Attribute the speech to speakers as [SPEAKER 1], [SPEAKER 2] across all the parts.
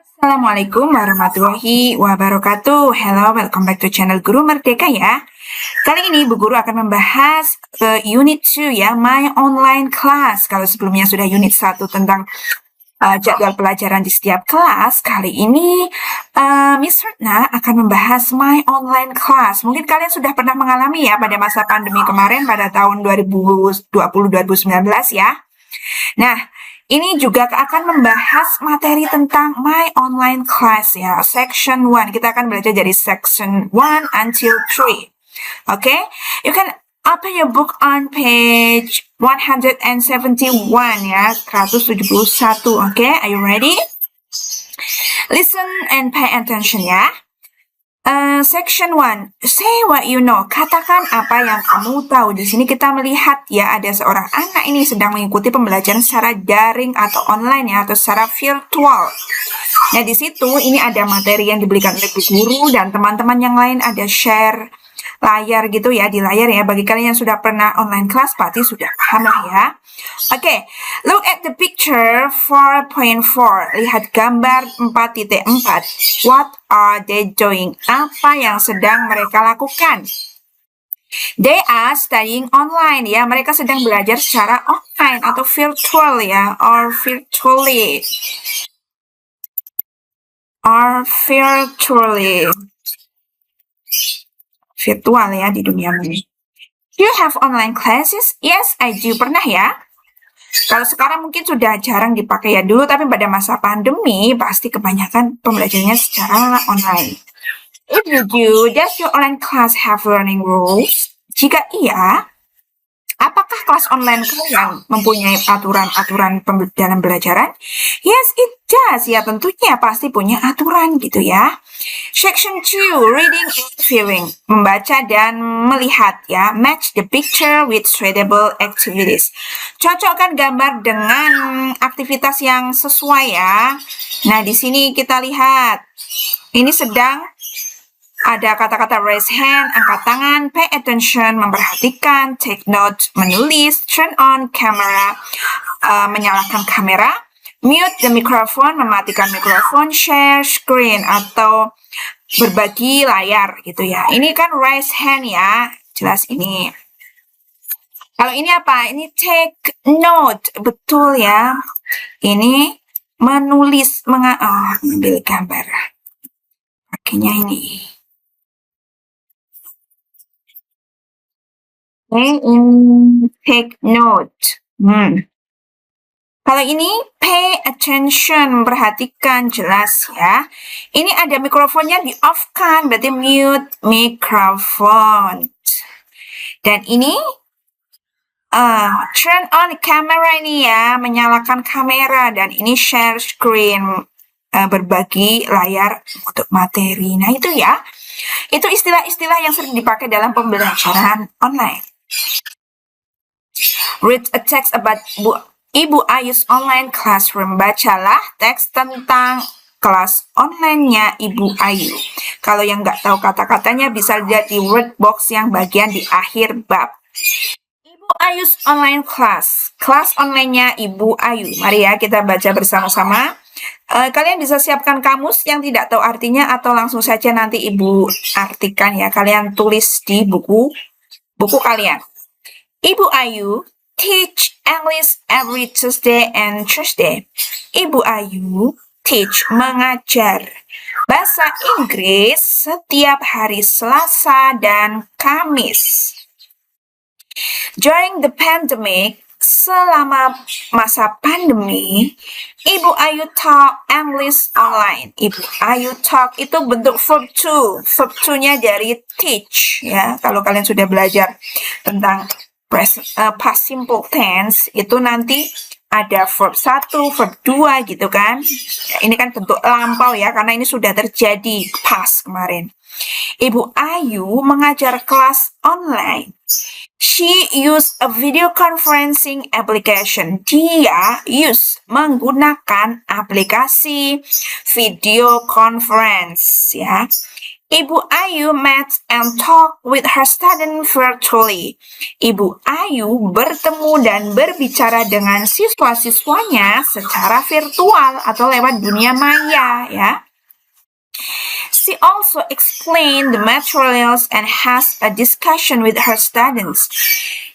[SPEAKER 1] Assalamualaikum warahmatullahi wabarakatuh. Hello, welcome back to channel Guru Merdeka ya. Kali ini Bu Guru akan membahas unit 2 ya, My Online Class. Kalau sebelumnya sudah unit 1 tentang jadwal pelajaran di setiap kelas, kali ini Miss Retna akan membahas My Online Class. Mungkin kalian sudah pernah mengalami ya pada masa pandemi kemarin pada tahun 2020-2019 ya. Nah, ini juga akan membahas materi tentang My Online Class ya, Section 1. Kita akan belajar dari Section 1 until 3. Okay? You can open your book on page 171 ya, 171. Okay? Are you ready? Listen and pay attention ya. Section 1, say what you know. Katakan apa yang kamu tahu. Di sini kita melihat ya ada seorang anak ini sedang mengikuti pembelajaran secara daring atau online ya atau secara virtual. Nah di situ ini ada materi yang diberikan oleh guru dan teman-teman yang lain ada share layar gitu ya di layar ya. Bagi kalian yang sudah pernah online class pasti sudah paham lah ya. Oke, look at the picture 4.4. Lihat gambar 4.4. What are they doing? Apa yang sedang mereka lakukan? They are studying online ya. Mereka sedang belajar secara online atau virtual ya, or virtually. Virtual ya di dunia ini. Do you have online classes? Yes, I do. Pernah ya? Kalau sekarang mungkin sudah jarang dipakai ya dulu, tapi pada masa pandemi pasti kebanyakan pembelajarannya secara online. If you do, does your online class have learning rules? Jika iya, apakah kelas online kalian mempunyai aturan-aturan dalam belajaran? Yes, it does. Ya, tentunya pasti punya aturan gitu ya. Section 2, reading and viewing. Membaca dan melihat ya. Match the picture with suitable activities. Cocokkan gambar dengan aktivitas yang sesuai ya. Nah, di sini kita lihat. Ini sedang ada kata-kata raise hand, angkat tangan, pay attention, memperhatikan, take note, menulis, turn on camera, menyalakan kamera, mute the microphone, mematikan mikrofon, share screen atau berbagi layar gitu ya. Ini kan raise hand ya, jelas ini. Kalau ini apa? Ini take note, betul ya. Ini menulis, mengambil gambar. Pakainya ini. Take note. Kalau ini pay attention, memperhatikan, jelas ya. Ini ada mikrofonnya di off kan, berarti mute microphone. Dan ini turn on camera ini ya, menyalakan kamera. Dan ini share screen, berbagi layar untuk materi. Nah itu ya, itu istilah-istilah yang sering dipakai dalam pembelajaran online. Read a text about Ibu Ayu's online classroom. Bacalah teks tentang kelas online-nya Ibu Ayu. Kalau yang nggak tahu kata-katanya bisa lihat di word box yang bagian di akhir bab. Ibu Ayu's online class. Kelas online-nya Ibu Ayu. Mari ya kita baca bersama-sama. Kalian bisa siapkan kamus yang tidak tahu artinya atau langsung saja nanti Ibu artikan ya. Kalian tulis di buku kalian. Ibu Ayu teach English every Tuesday and Thursday. Ibu Ayu teach, mengajar bahasa Inggris setiap hari Selasa dan Kamis. During the pandemic, selama masa pandemi, Ibu Ayu taught English online. Ibu Ayu taught itu bentuk verb to. Verb to-nya dari teach ya. Kalau kalian sudah belajar tentang past simple tense itu nanti ada verb 1, verb 2 gitu kan. Ini kan bentuk lampau ya karena ini sudah terjadi past kemarin. Ibu Ayu mengajar kelas online. She used a video conferencing application. Dia menggunakan aplikasi video conference ya. Ibu Ayu met and talked with her student virtually. Ibu Ayu bertemu dan berbicara dengan siswa-siswanya secara virtual atau lewat dunia maya, ya. She also explained the materials and has a discussion with her students.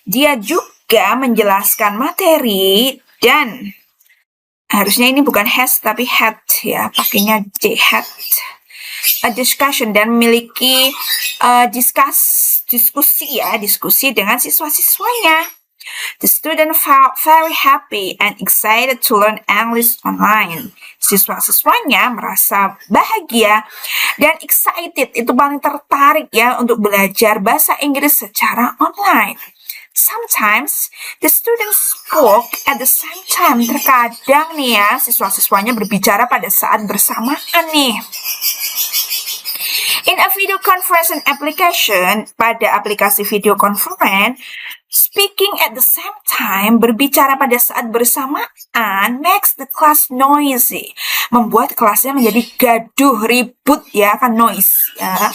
[SPEAKER 1] Dia juga menjelaskan materi dan harusnya ini bukan has tapi had, ya, pakainya J, had a discussion dan memiliki diskusi dengan siswa-siswanya. The student felt very happy and excited to learn English online. Siswa-siswanya merasa bahagia dan excited, itu paling tertarik ya untuk belajar bahasa Inggris secara online. Sometimes the students spoke at the same time. Terkadang nih ya, siswa-siswanya berbicara pada saat bersamaan nih. In a video conferencing application, pada aplikasi video conference, speaking at the same time, berbicara pada saat bersamaan, makes the class noisy. Membuat kelasnya menjadi gaduh, ribut ya, kan noise ya.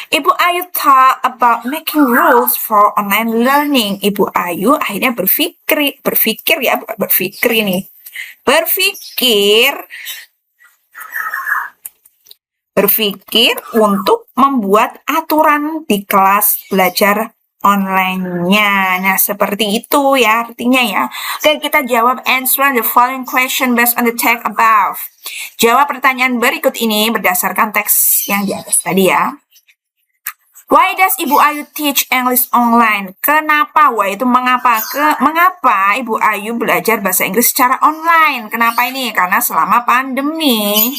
[SPEAKER 1] Ibu Ayu thought about making rules for online learning. Ibu Ayu akhirnya berpikir untuk membuat aturan di kelas belajar online-nya. Nah, seperti itu ya artinya ya. Oke, kita jawab answer the following question based on the text above. Jawab pertanyaan berikut ini berdasarkan teks yang di atas tadi ya. Why does Ibu Ayu teach English online? Kenapa? Why itu mengapa? Mengapa Ibu Ayu belajar bahasa Inggris secara online? Kenapa ini? Karena selama pandemi.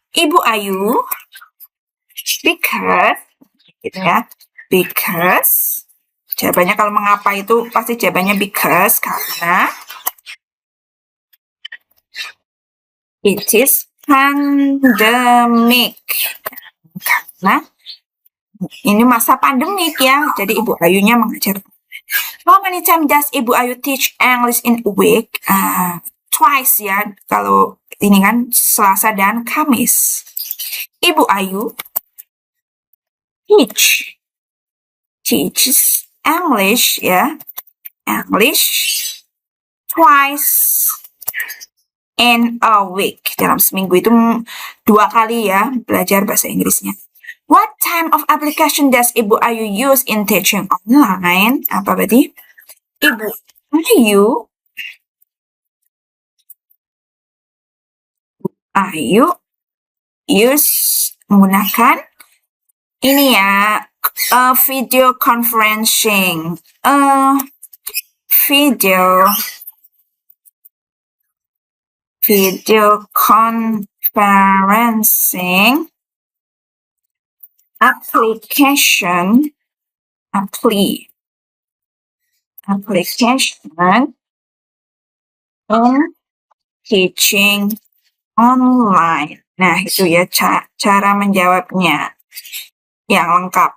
[SPEAKER 1] Ibu Ayu, because, gitu ya, because, jawabannya kalau mengapa itu pasti jawabannya because, karena it is pandemic. Karena ini masa pandemik ya, jadi Ibu Ayunya mengajar. How many times does Ibu Ayu teach English in a week? Twice ya, kalau ini kan Selasa dan Kamis. Ibu Ayu teaches English ya, English twice in a week. Dalam seminggu itu 2 kali ya belajar bahasa Inggrisnya. What type of application does Ibu Ayu use in teaching online? Apa berarti? Ibu Ayu menggunakan ini ya, video conferencing, video conferencing application in teaching online. Nah, itu ya cara menjawabnya yang lengkap.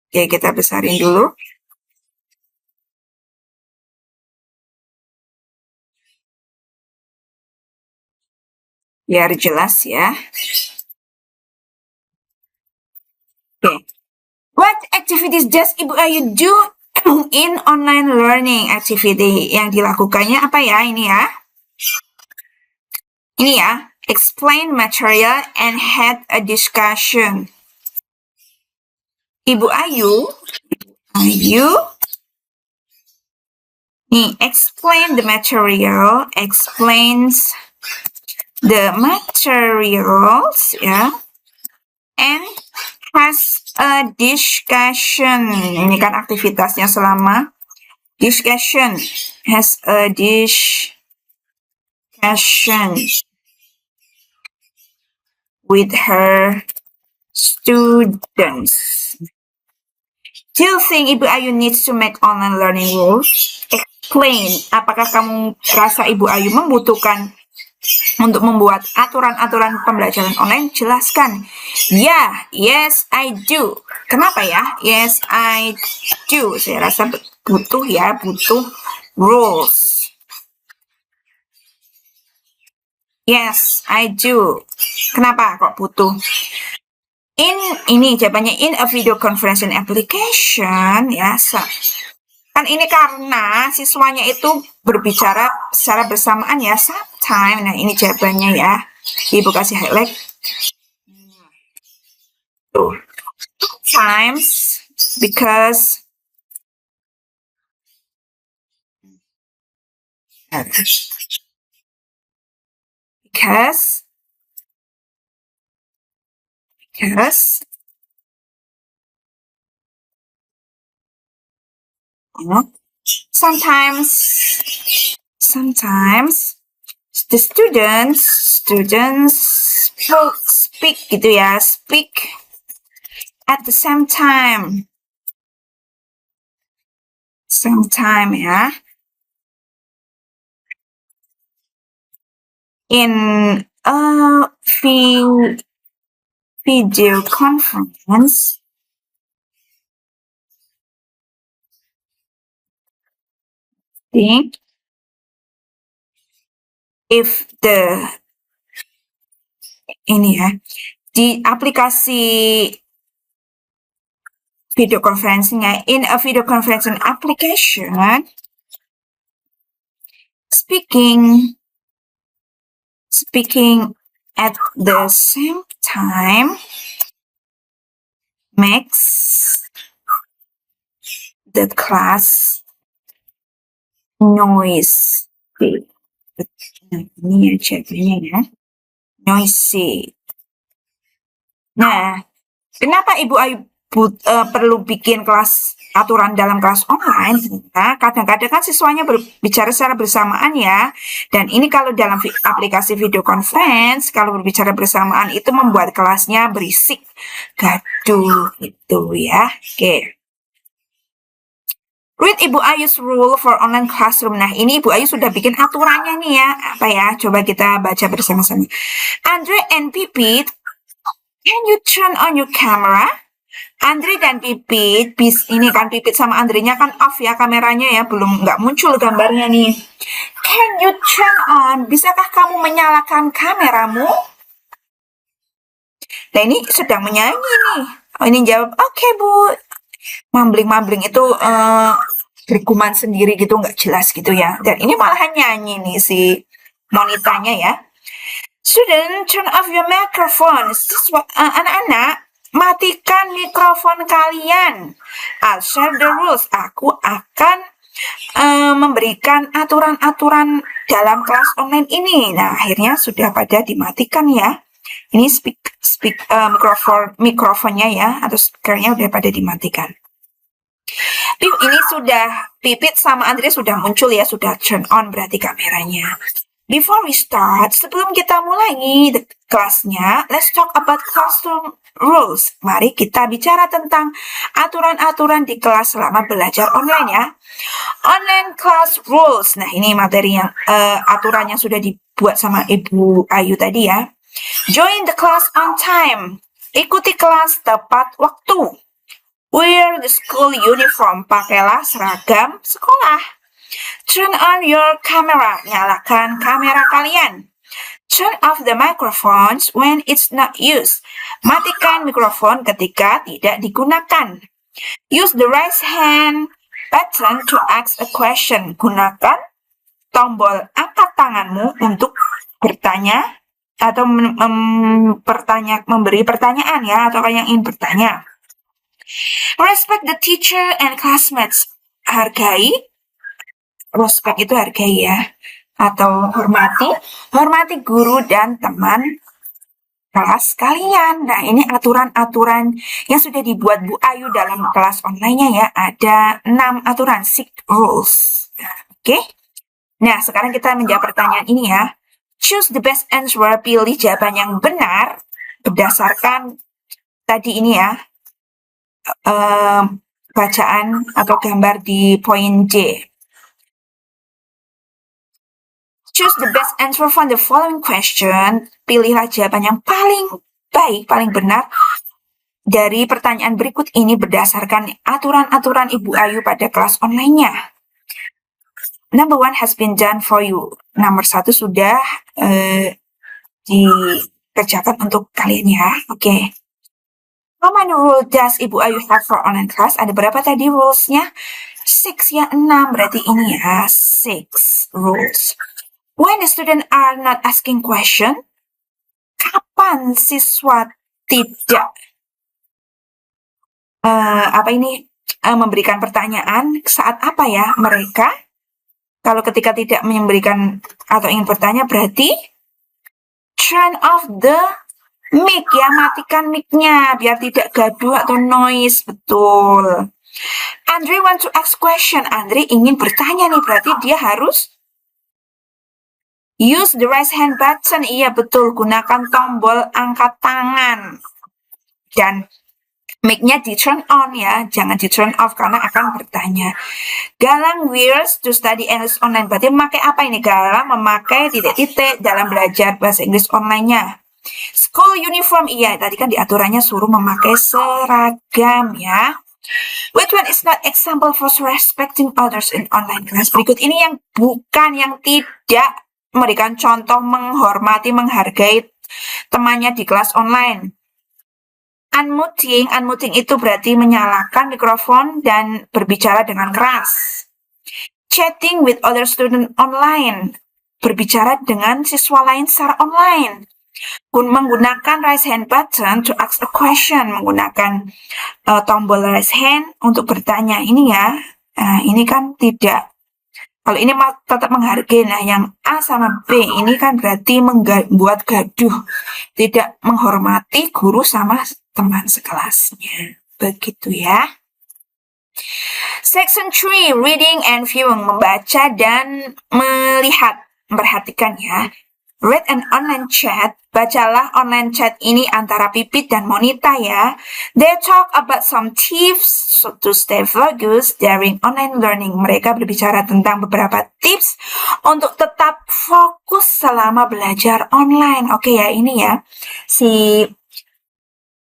[SPEAKER 1] Oke, kita besarin dulu. Biar jelas ya. Oke. What activities does Ibu Ayu do in online learning activity? Yang dilakukannya apa ya ini ya? Ini ya. Explain material and had a discussion. Ibu Ayu nih, explain the material, explains the materials ya, and has a discussion. Ini kan aktivitasnya selama discussion, has a discussion with her students. Do you think Ibu Ayu needs to make online learning rules? Explain. Apakah kamu rasa Ibu Ayu membutuhkan untuk membuat aturan-aturan pembelajaran online? Jelaskan. Ya, yes I do. Kenapa ya? Yes I do. Saya rasa butuh ya, butuh rules. Yes I do. Kenapa kok butuh? Ini jawabannya in a video conferencing application ya. Kan ini karena siswanya itu berbicara secara bersamaan ya, sometime. Nah, ini jawabannya ya. Ibu kasih highlight. Tuh. Times because because because sometimes the students will speak gitu ya, speak at the same time ya, in a video conference thing if ini ya, di aplikasi video conferencing-nya, in a video conferencing application, speaking at the same time makes the class noise. Nah, ini ya jawabannya ya. Noisy. Nah, kenapa Ibu Ayu perlu bikin aturan dalam kelas online? Karena kadang-kadang kan siswanya berbicara secara bersamaan ya. Dan ini kalau dalam aplikasi video conference, kalau berbicara bersamaan itu membuat kelasnya berisik, gaduh gitu ya. Oke. Read Ibu Ayu's rule for online classroom. Nah, ini Ibu Ayu sudah bikin aturannya nih ya. Apa ya? Coba kita baca bersama-sama. Andre and Pipit, can you turn on your camera? Andre dan Pipit, ini kan Pipit sama Andrenya kan off ya kameranya ya, belum nggak muncul gambarnya nih. Can you turn on? Bisakah kamu menyalakan kameramu? Nah, ini sedang menyanyi nih. Oh, ini jawab, oke Bu. Mambling itu bergumam sendiri gitu, nggak jelas gitu ya. Dan ini malahan nyanyi nih si monitanya ya. Student, turn off your microphone. Anak-anak, matikan mikrofon kalian. I'll share the rules. Aku akan memberikan aturan-aturan dalam kelas online ini. Nah, akhirnya sudah pada dimatikan ya. Ini mikrofonnya ya, atau speakernya udah pada dimatikan. Ini sudah Pipit sama Andre sudah muncul ya, sudah turn on berarti kameranya. Before we start, sebelum kita mulai kelasnya, let's talk about classroom rules. Mari kita bicara tentang aturan-aturan di kelas selama belajar online ya. Online class rules. Nah, ini materi yang aturan yang sudah dibuat sama Ibu Ayu tadi ya. Join the class on time. Ikuti kelas tepat waktu. Wear the school uniform. Pakailah seragam sekolah. Turn on your camera. Nyalakan kamera kalian. Turn off the microphones when it's not used. Matikan mikrofon ketika tidak digunakan. Use the raise hand button to ask a question. Gunakan tombol angkat tanganmu untuk bertanya atau memberi pertanyaan ya, atau yang ingin bertanya. Respect the teacher and classmates. Hargai, respect itu hargai ya, atau hormati guru dan teman kelas kalian. Nah, ini aturan-aturan yang sudah dibuat Bu Ayu dalam kelas online-nya ya. Ada 6 aturan, 6 rules. Oke. Nah, sekarang kita menjawab pertanyaan ini ya. Choose the best answer, pilih jawaban yang benar berdasarkan tadi ini ya. Bacaan atau gambar di poin J. Choose the best answer from the following question. Pilihlah jawaban yang paling baik, paling benar dari pertanyaan berikut ini berdasarkan aturan-aturan Ibu Ayu pada kelas online-nya. Number 1 has been done for you. Nomor 1 sudah dikerjakan untuk kalian ya. Oke. How many rules does Ibu Ayu have for online class? Ada berapa tadi rules-nya? 6 ya, 6. Berarti ini ya, 6 rules. When the student are not asking question, kapan siswa tidak memberikan pertanyaan, saat apa ya mereka? Kalau ketika tidak memberikan atau ingin bertanya berarti turn off the mic ya, matikan mic-nya biar tidak gaduh atau noise, betul. Andre want to ask question, Andre ingin bertanya nih, berarti dia harus use the raise hand button, iya betul, gunakan tombol angkat tangan. Dan mic-nya di turn on ya, jangan di turn off karena akan bertanya. Galang wears to study English online, berarti memakai apa ini? Galang memakai titik-titik dalam belajar bahasa Inggris online-nya. School uniform, iya tadi kan diaturannya suruh memakai seragam ya. Which one is not example for respecting others in online class? Berikut ini yang bukan, yang tidak memberikan contoh menghormati, menghargai temannya di kelas online. Unmuting itu berarti menyalakan mikrofon dan berbicara dengan keras. Chatting with other student online, berbicara dengan siswa lain secara online. Menggunakan raise hand button to ask a question, menggunakan tombol raise hand untuk bertanya. Ini ya, ini kan tidak. Kalau ini tetap menghargai, nah yang A sama B ini kan berarti membuat gaduh, tidak menghormati guru sama teman sekelasnya. Begitu ya. Section 3, reading and viewing, membaca dan melihat, memperhatikan ya. Read an online chat, bacalah online chat ini antara Pipit dan Monita ya. They talk about some tips to stay focused during online learning. Mereka berbicara tentang beberapa tips untuk tetap fokus selama belajar online. Oke ya, ini ya. Si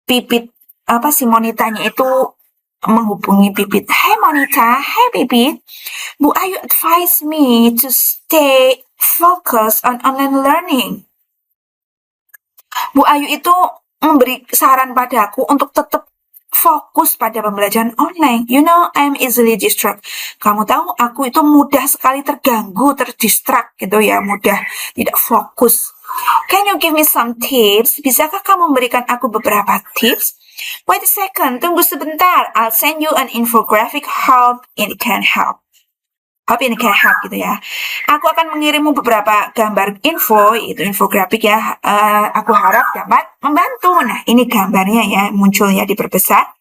[SPEAKER 1] Pipit, si Monitanya itu menghubungi Pipit. Hai Monita, hai Pipit. Bu Ayu advise me to stay focus on online learning. Bu Ayu itu memberi saran padaku untuk tetap fokus pada pembelajaran online. You know, I'm easily distract. Kamu tahu, aku itu mudah sekali terganggu, terdistract gitu ya, mudah tidak fokus. Can you give me some tips? Bisakah kamu memberikan aku beberapa tips? Wait a second, tunggu sebentar. I'll send you an infographic. Hope it can help. Hope ini can help gitu ya. Aku akan mengirimmu beberapa gambar info, itu infografik ya. Aku harap dapat membantu. Nah, ini gambarnya ya, munculnya diperbesar.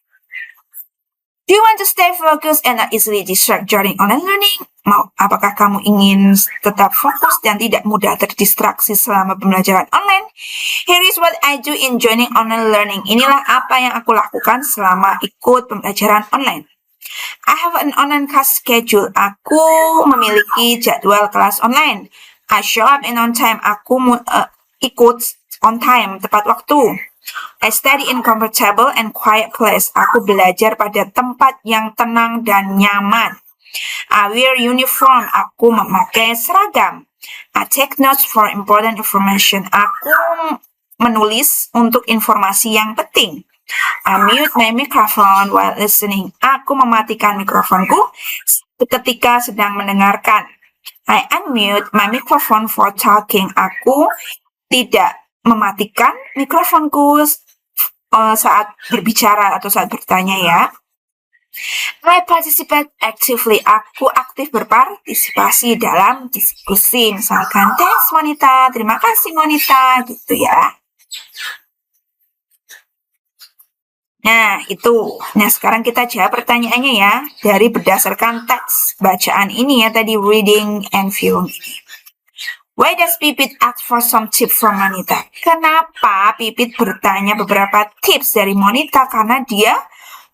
[SPEAKER 1] Do you want to stay focused and not easily distract during online learning? Apakah kamu ingin tetap fokus dan tidak mudah terdistraksi selama pembelajaran online? Here is what I do in joining online learning. Inilah apa yang aku lakukan selama ikut pembelajaran online. I have an online class schedule. Aku memiliki jadwal kelas online. I show up in on time. Aku ikut on time, tepat waktu. I study in comfortable and quiet place. Aku belajar pada tempat yang tenang dan nyaman. I wear uniform. Aku memakai seragam. I take notes for important information. Aku menulis untuk informasi yang penting. I mute my microphone while listening. Aku mematikan mikrofonku ketika sedang mendengarkan. I unmute my microphone for talking. Aku tidak mematikan mikrofonku saat berbicara atau saat bertanya ya. I participate actively. Aku aktif berpartisipasi dalam diskusi. Misalkan, thanks Monita, terima kasih Monita, gitu ya. Nah, itu. Nah, sekarang kita jawab pertanyaannya ya. Dari berdasarkan teks bacaan ini ya, tadi reading and viewing ini. Why does Pipit ask for some tips from Monita? Kenapa Pipit bertanya beberapa tips dari Monita? Karena dia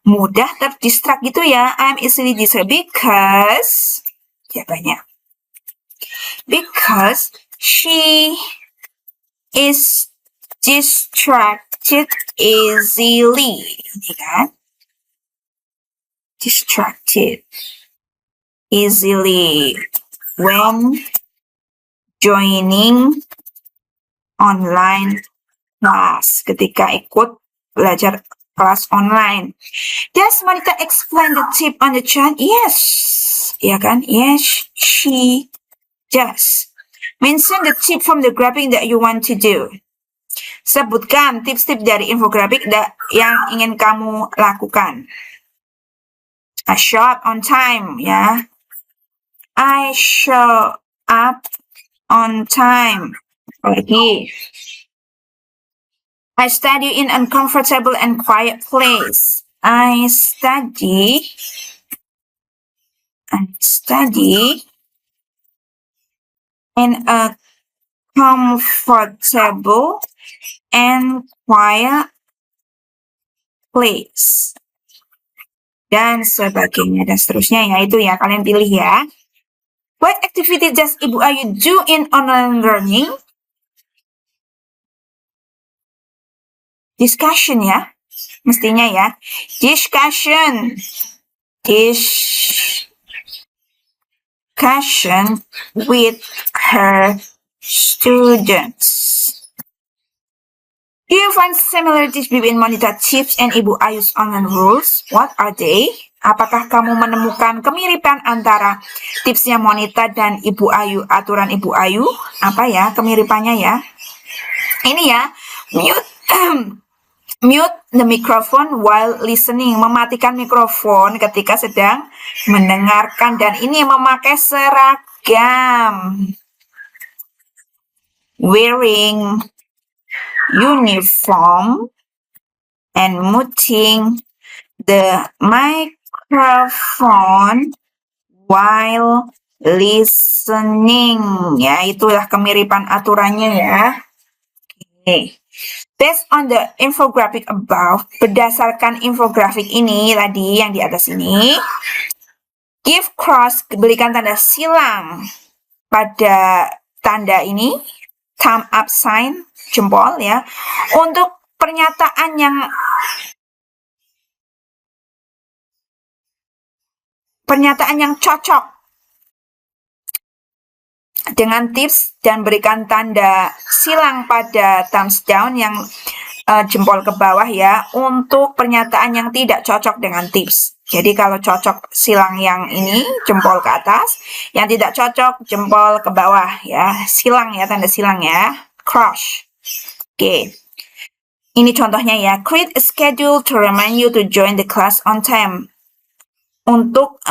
[SPEAKER 1] mudah terdistract gitu ya. I'm easily distracted because jawabannya. Because she is distracted easily. Ini kan? Distracted easily when joining online class. Ketika ikut belajar kelas online. Does Monica explain the tip on the chat? Yes. Ya kan? Yes, she does. Mention the tip from the graphic that you want to do. Sebutkan tips-tips dari infografik yang ingin kamu lakukan. I show up on time, ya. I show up on time. Lagi. I study in an uncomfortable and quiet place. I study in a comfortable and quiet place. Dan sebagainya dan seterusnya ya, itu ya, kalian pilih ya. What activity does Ibu Ayu do in online learning? Discussion ya, mestinya ya. Discussion with her students. Do you find similarities between Monica tips and Ibu Ayu's online rules? What are they? Apakah kamu menemukan kemiripan antara tipsnya Monica dan Ibu Ayu, aturan Ibu Ayu? Apa ya kemiripannya ya? Ini ya, mute the microphone while listening. Mematikan mikrofon ketika sedang mendengarkan. Dan ini memakai seragam. Wearing uniform and muting the microphone while listening. Ya, itulah kemiripan aturannya ya. Oke. Based on the infographic above, berdasarkan infografik ini tadi yang di atas ini, give cross, berikan tanda silang pada tanda ini, thumb up sign, jempol ya, untuk pernyataan yang cocok dengan tips dan berikan tanda silang pada thumbs down yang jempol ke bawah ya, untuk pernyataan yang tidak cocok dengan tips. Jadi kalau cocok silang yang ini jempol ke atas, yang tidak cocok jempol ke bawah ya, silang ya, tanda silang ya, cross. Oke. Ini contohnya ya, create a schedule to remind you to join the class on time. Untuk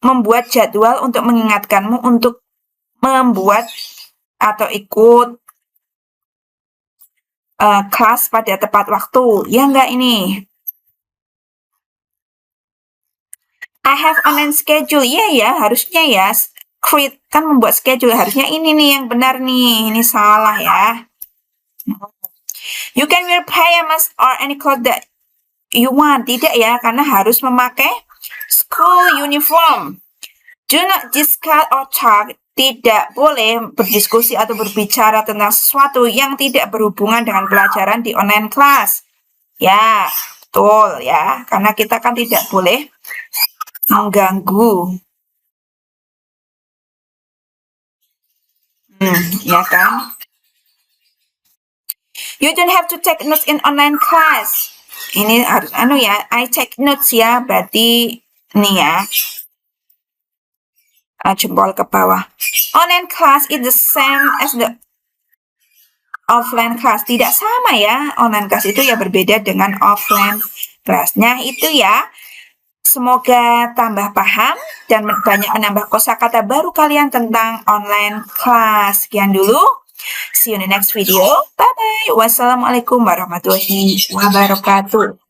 [SPEAKER 1] membuat jadwal untuk mengingatkanmu untuk membuat atau ikut kelas pada tepat waktu. Ya enggak ini? I have online schedule. Iya ya, harusnya ya. Create, kan membuat schedule. Harusnya ini nih yang benar nih. Ini salah ya. You can wear pajamas or any clothes that you want. Tidak ya, karena harus memakai school uniform. Do not discuss or talk. Tidak boleh berdiskusi atau berbicara tentang sesuatu yang tidak berhubungan dengan pelajaran di online class. Ya, betul ya. Karena kita kan tidak boleh mengganggu. Ya kan? You don't have to take notes in online class. Ini harus ya, I take notes ya, berarti ini ya. Jempol ke bawah. Online class is the same as the offline class. Tidak sama ya. Online class itu ya berbeda dengan offline class. Nah itu ya. Semoga tambah paham dan banyak menambah kosakata baru kalian tentang online class. Sekian dulu. See you in the next video. Bye-bye. Wassalamualaikum warahmatullahi wabarakatuh.